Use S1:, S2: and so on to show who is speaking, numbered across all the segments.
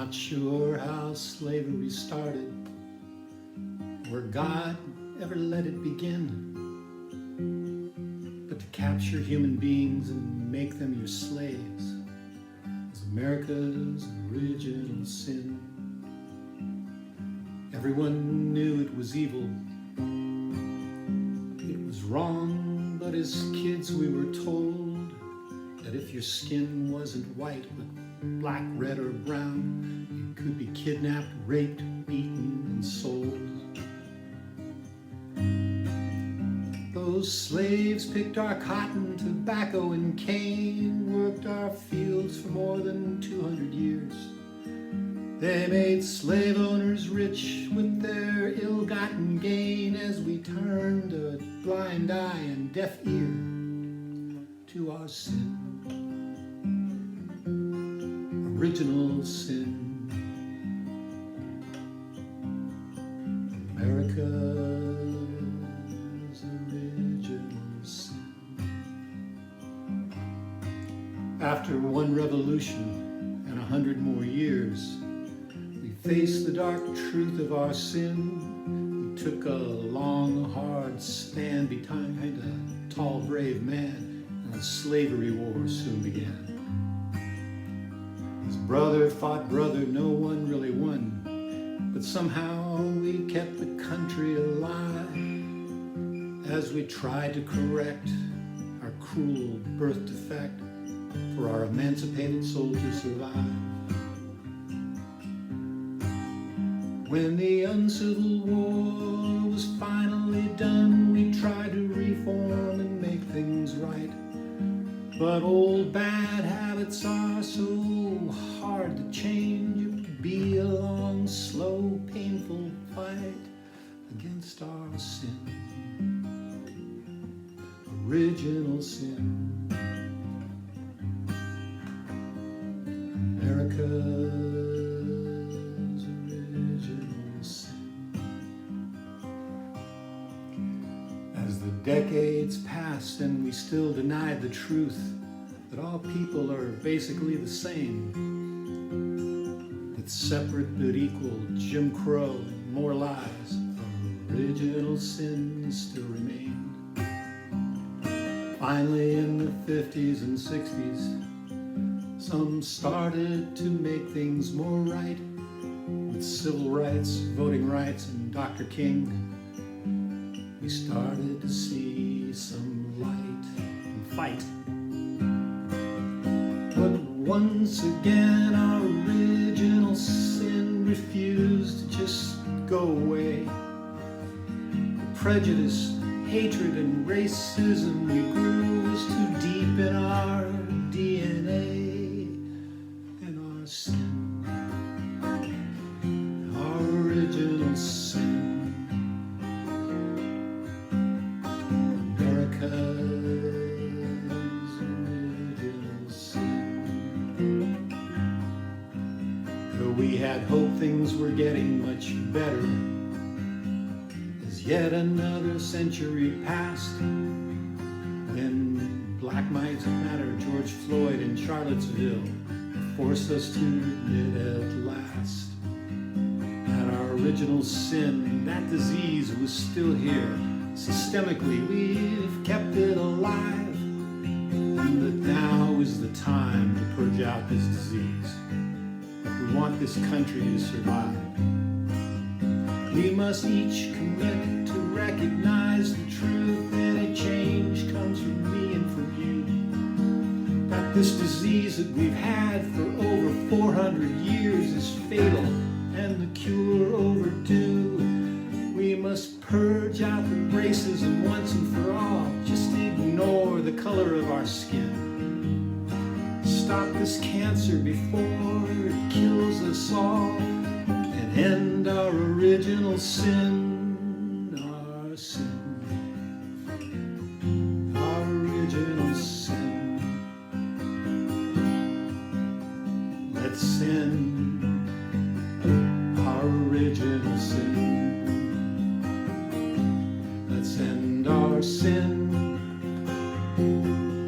S1: not sure how slavery started, or God ever let it begin, but to capture human beings and make them your slaves was America's original sin. Everyone knew it was evil, it was wrong, but as kids we were told that if your skin wasn't white but black, red, or brown, you could be kidnapped, raped, beaten, and sold. Those slaves picked our cotton, tobacco, and cane, worked our fields for more than 200 years. They made slave owners rich with their ill-gotten gain as we turned a blind eye and deaf ear to our sin. Original sin. America's original sin. After one revolution and 100 more years, we faced the dark truth of our sin. We took a long, hard stand behind a tall, brave man, and a slavery war soon began. As brother fought brother, no one really won, but somehow we kept the country alive as we tried to correct our cruel birth defect for our emancipated soul to survive. When the uncivil war was finally done, we tried to reform and make things right. But old bad habits are so hard to change. It would be a long, slow, painful fight against our sin. Original sin. America's original sin. As the decades passed and we still denied the truth that all people are basically the same, that separate but equal Jim Crow and more lies, original sin still remained. Finally, in the 50s and 60s, some started to make things more right with civil rights, voting rights, and Dr. King. We started to see some light and fight. But once again, our original sin refused to just go away. Prejudice, hatred, and racism we grew was too deep in our DNA. And our sin, our original sin. America's original sin. Though we had hoped things were getting much better, as yet another century passed, when Black Lives Matter, George Floyd, and Charlottesville forced us to admit at last that our original sin, that disease, was still here. Systemically, we've kept it alive, and that now is the time to purge out this disease. If we want this country to survive, we must each commit to recognize the truth, and a change comes from me and from you. That this disease that we've had for over 400 years is fatal and the cure overdue. We must purge out the racism once and for all. Just ignore the color of our skin. Stop this cancer before it kills us all, and end our original sin. Our sin. Our original sin. Let's end our original sin. Let's end our sin,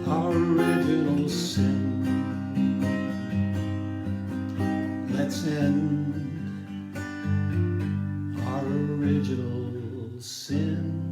S1: our original sin. Let's end our original sin.